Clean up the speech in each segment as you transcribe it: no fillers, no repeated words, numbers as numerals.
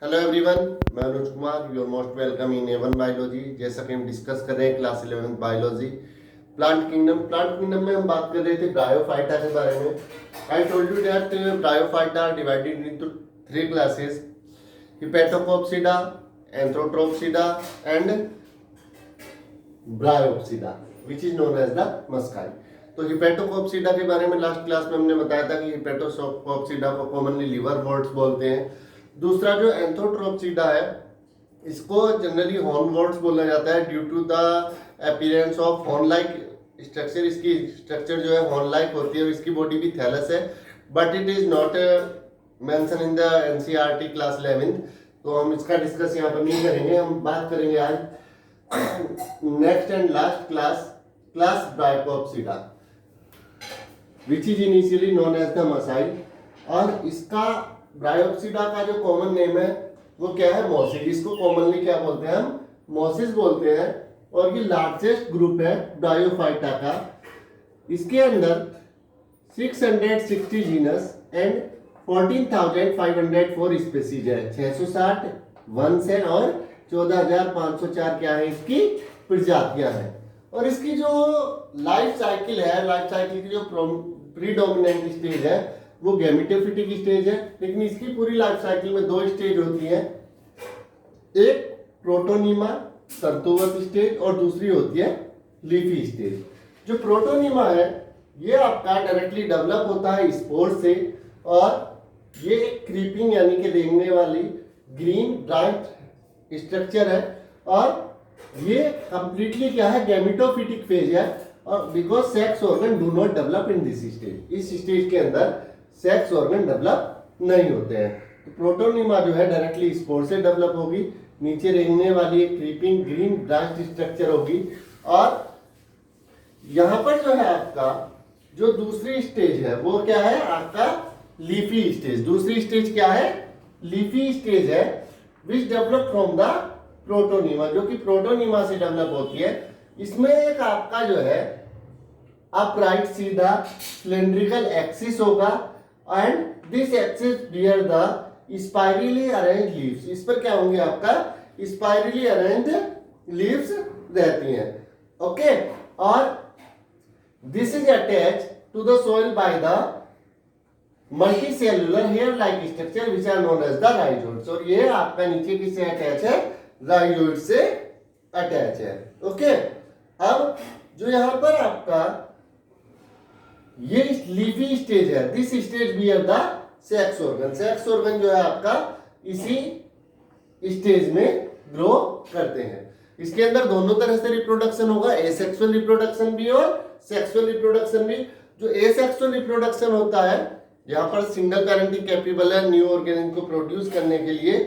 Hello everyone, मैं Anuj Kumar, you are most welcome in Avon biology. जैसा कि हम डिस्कस कर रहे हैं क्लास 11 बायोलॉजी प्लांट किंगडम में हम बात कर रहे थे ब्रायोफाइटा के बारे में। I told you that bryophyta are divided into three classes: hepaticopsida, anthocerotopsida and bryopsida which is known as the musci. तो हिपेटोकोप्सिडा के बारे में लास्ट क्लास में हमने बताया था कि हिपेटोकोप्सिडा को कॉमनली लिवर वॉर्ट्स बोलते हैं। दूसरा जो एंथ्रोट्रोप्सिडा है, इसको जनरली हॉर्न वॉर्ट्स बोला जाता है due to the appearance of horn like structure. इसकी स्ट्रक्चर जो है हॉर्न लाइक होती है और इसकी बॉडी भी थैलस है, but it is not mention in the NCERT class 11th। तो हम इसका डिस्कस यहाँ पर नहीं करेंगे। हम बात करेंगे आज next and last class bryopsida which is initially known as the musci. और इसका ब्रायोप्सिडा का जो कॉमन नेम है वो क्या है? मोसिस। इसको कॉमनली क्या बोलते हैं? हम मोसिस बोलते हैं। और ये लार्जेस्ट ग्रुप है ब्रायोफाइटा का। इसके अंदर 660 जीनस एंड 14,504 स्पीसीज है। 660 वंश है और 14,504 क्या है इसकी प्रजातियां हैं। और इसकी जो लाइफ साइकिल है, लाइफ साइकिल की जो प्रीडोमिनेंट स्टेज है वो गैमेटोफिटिक स्टेज है। लेकिन इसकी पूरी लाइफ साइकिल में दो स्टेज होती है, एक प्रोटोनीमा तंतुवत स्टेज और दूसरी होती है लीफी स्टेज। जो प्रोटोनीमा है ये आपका डायरेक्टली डेवलप होता है स्पोर से, और ये क्रीपिंग यानी कि रेंगने वाली ग्रीन ब्रांच स्ट्रक्चर है। और ये कंप्लीटली क्या है? गैमेटोफिटिक फेज है। और because sex organ do not develop in this stage, इस स्टेज के अंदर सेक्स ऑर्गन डेवलप नहीं होते हैं। तो प्रोटोनीमा जो है डायरेक्टली स्पोर से डेवलप होगी, नीचे रेंगने वाली एक क्रीपिंग ग्रीन ब्रांच स्ट्रक्चर होगी। और यहां पर जो है आपका जो दूसरी स्टेज है वो क्या है? आपका लीफी स्टेज। दूसरी स्टेज क्या है? लीफी स्टेज है which develop from the protonema, जो कि प्रोटोनीमा से डेवलप होती है। इसमें एक आपका जो है अपराइट सीधा सिलेंड्रिकल एक्सिस होगा and this axis bear the spirally arrange leaves. इस पर क्या होंगे? आपका स्पाइरली अरेंज लीव्स रहती हैं। ओके। और this is attach to the soil by the multicellular hair like structure which are known as the rhizoids. और ये आपका नीचे किससे अटैच है? राइजोइड से अटैच है। ओके। अब जो यहां पर आपका ये लीफी स्टेज है, this stage bear the sex organ. Sex organ जो है आपका इसी स्टेज में ग्रो करते हैं। इसके अंदर दोनों तरह से रिप्रोडक्शन होगा, एसेक्सुअल रिप्रोडक्शन भी और सेक्सुअल रिप्रोडक्शन भी। जो एसेक्सुअल रिप्रोडक्शन होता है यहाँ पर सिंगल पैरेंटिंग कैपेबल है न्यू ऑर्गेनिज्म को प्रोड्यूस करने के लिए।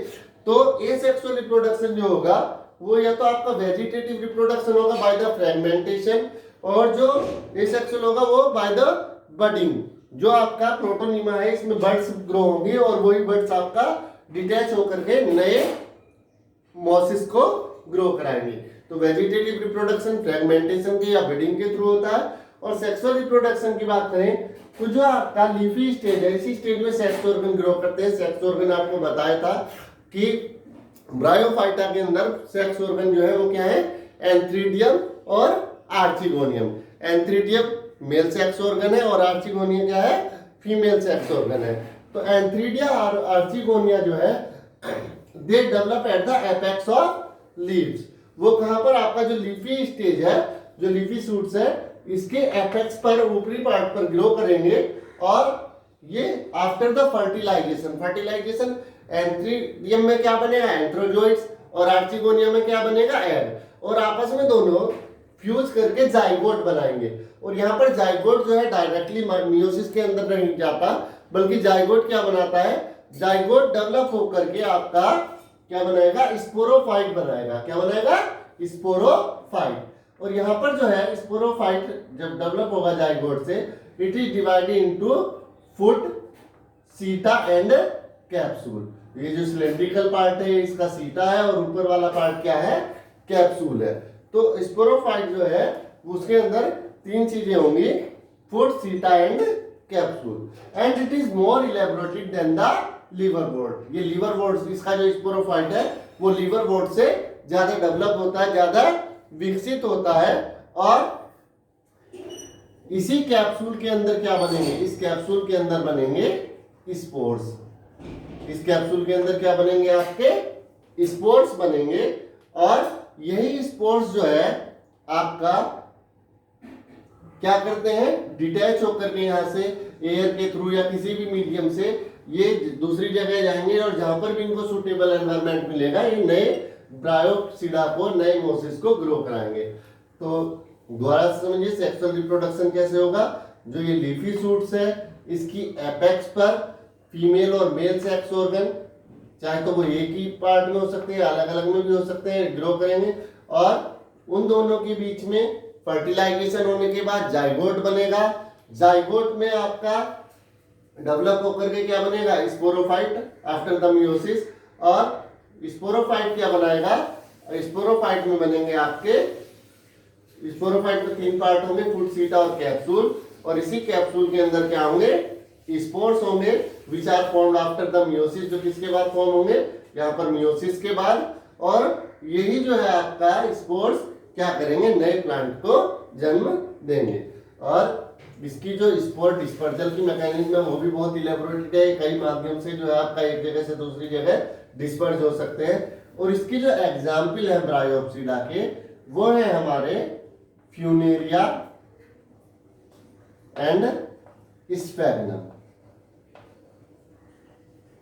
तो एसेक्सुअल रिप्रोडक्शन जो होगा वो या तो आपका वेजिटेटिव रिप्रोडक्शन होगा बाय द फ्रेगमेंटेशन, और जो एसेक्सुअल होगा वो बाय द बडिंग। जो आपका प्रोटोनीमा है इसमें बर्ड्स ग्रो होंगे और वही बर्ड्स आपका डिटैच होकर के नए मॉसिस को ग्रो कराएंगे। तो वेजिटेटिव रिप्रोडक्शन फ्रेगमेंटेशन के या बडिंग के थ्रू होता है। और सेक्सुअल रिप्रोडक्शन की बात करें तो जो आपका लीफी स्टेज है इसी स्टेज में सेक्स ऑर्गन ग्रो करते हैं। सेक्स ऑर्गन आपको बताया था कि ब्रायोफाइटा के अंदर सेक्स ऑर्गन जो है वो क्या है? एंथ्रीडियम और archegonium. Antheridium male sex organ है और आर्चिगोनिया क्या है? फीमेल सेक्स ऑर्गन है। तो एंथ्रीडिया और आर्चिगोनिया जो है they develop at the apex of leaves. वो कहां पर? आपका जो लीफी स्टेज है, जो लीफी शूट्स है, इसके एपेक्स पर, ऊपरी पार्ट पर ग्रो करेंगे। और ये आफ्टर द फर्टिलाइजेशन एंथ्रीडियम में क्या बनेगा? एंथ्रोजोइड्स, और आर्चिगोनिया में क्या बनेगा? एग। और आपस में दोनों फ्यूज करके जाइगोट बनाएंगे। और यहाँ पर जाइगोट जो है डायरेक्टली मियोसिस के अंदर नहीं जाता, बल्कि जाइगोट क्या बनाता है? जाइगोट डेवलप होकर के आपका क्या बनाएगा? स्पोरोफाइट बनाएगा। क्या बनाएगा? स्पोरोफाइट। और यहाँ पर जो है स्पोरोफाइट जब डेवलप होगा जाइगोट से, it is divided into foot, सीटा एंड कैप्सूल। ये जो सिलेंड्रिकल पार्ट है इसका सीटा है और ऊपर वाला पार्ट क्या है? कैप्सूल है। तो स्पोरोफाइट जो है उसके अंदर तीन चीजें होंगी, फुट, सीटा and capsule, and it is more elaborated than the लीवरवोर्ट। ये लीवरवोर्ट, इसका जो स्पोरोफाइट है वो लीवरवोर्ट से ज्यादा डेवलप होता है, ज्यादा विकसित होता है। और इसी कैप्सूल के अंदर क्या बनेंगे, इस कैप्सूल के अंदर बनेंगे स्पोर्स। इस कैप्सूल के अंदर क्या बनेंगे, आपके स्पोर्स बनेंगे। और यही स्पोर्स जो है आपका क्या करते हैं, डिटैच होकर के यहाँ से एयर के थ्रू या किसी भी मीडियम से ये दूसरी जगह जाएंगे, और जहां पर भी इनको सुटेबल एनवायरनमेंट मिलेगा ये नए ब्रायोप्सिडा को, नए मोसिस को ग्रो कराएंगे। तो दोबारा समझिए सेक्सुअल रिप्रोडक्शन कैसे होगा। जो ये लीफी शूट्स है, इसकी एपेक्स पर फीमेल और मेल सेक्स ऑर्गन, चाहे तो वो एक ही पार्ट में हो सकते हैं, अलग अलग में भी हो सकते हैं, ग्रो करेंगे। और उन दोनों के बीच में फर्टिलाइजेशन होने के बाद जाइगोट बनेगा। जाइगोट में आपका डेवलप होकर के क्या बनेगा, स्पोरोफाइट आफ्टर द मियोसिस। और स्पोरोफाइट क्या बनाएगा, स्पोरोफाइट में बनेंगे आपके, स्पोरोफाइट में 3 पार्ट होंगे, फूड, सीटा और कैप्सूल। और इसी कैप्सूल के अंदर क्या होंगे, स्पोर्स होंगे which are formed after the meiosis, जो किसके बाद फॉर्म होंगे, यहाँ पर मियोसिस के बाद। और यही जो है आपका स्पोर्स क्या करेंगे, नए प्लांट को जन्म देंगे। और इसकी जो स्पोर डिस्पर्जल की मैकेनिज्म है वो भी बहुत इलेबोरेटेड है, कई माध्यम से जो है आपका एक जगह से दूसरी जगह डिस्पर्ज हो सकते हैं। और इसकी जो एग्जाम्पल है ब्रायोप्सिडा के, वो है हमारे फ्यूनेरिया एंड स्फेरिनम।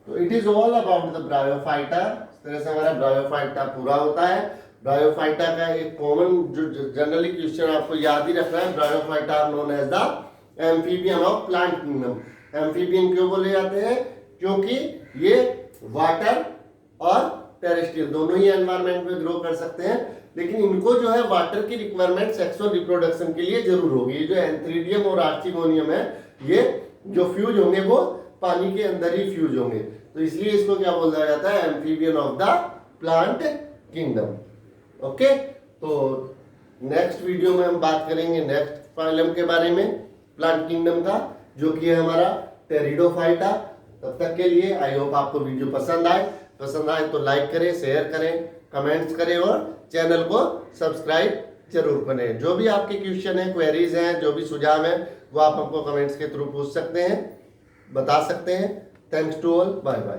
तो it is all about the bryophyta. इस तरह से हमारा ब्रायोफाइटा पूरा होता है। ब्रायोफाइटा का एक कॉमन जो जनरली क्वेश्चन आपको याद ही रखना है, bryophyta known as the amphibian of plant kingdom. Amphibian क्यों बोले जाते हैं, क्योंकि ये वाटर और टेरेस्ट्रियल दोनों ही एनवायरनमेंट में ग्रो कर सकते हैं, लेकिन इनको जो है वाटर की रिक्वायरमेंट सेक्सुअल रिप्रोडक्शन के लिए जरूर होगी। ये जो एंथ्रीडियम और आर्चिगोनियम है, ये जो फ्यूज होंगे वो पानी के अंदर ही फ्यूज होंगे, तो इसलिए इसको क्या बोला जाता है, amphibian of the plant kingdom. Okay, तो नेक्स्ट वीडियो में हम बात करेंगे नेक्स्ट फाइलम के बारे में, प्लांट किंगडम का, जो कि है हमारा टेरिडोफाइटा। तब तक के लिए आई होप आपको वीडियो पसंद आए तो लाइक करें, शेयर करें, कमेंट्स करें और चैनल को सब्सक्राइब जरूर करें। जो भी आपके क्वेश्चन है, क्वेरीज हैं, जो भी सुझाव हैं, वो आप हमको कमेंट्स के थ्रू पूछ सकते हैं, बता सकते हैं। Thanks to all, bye bye.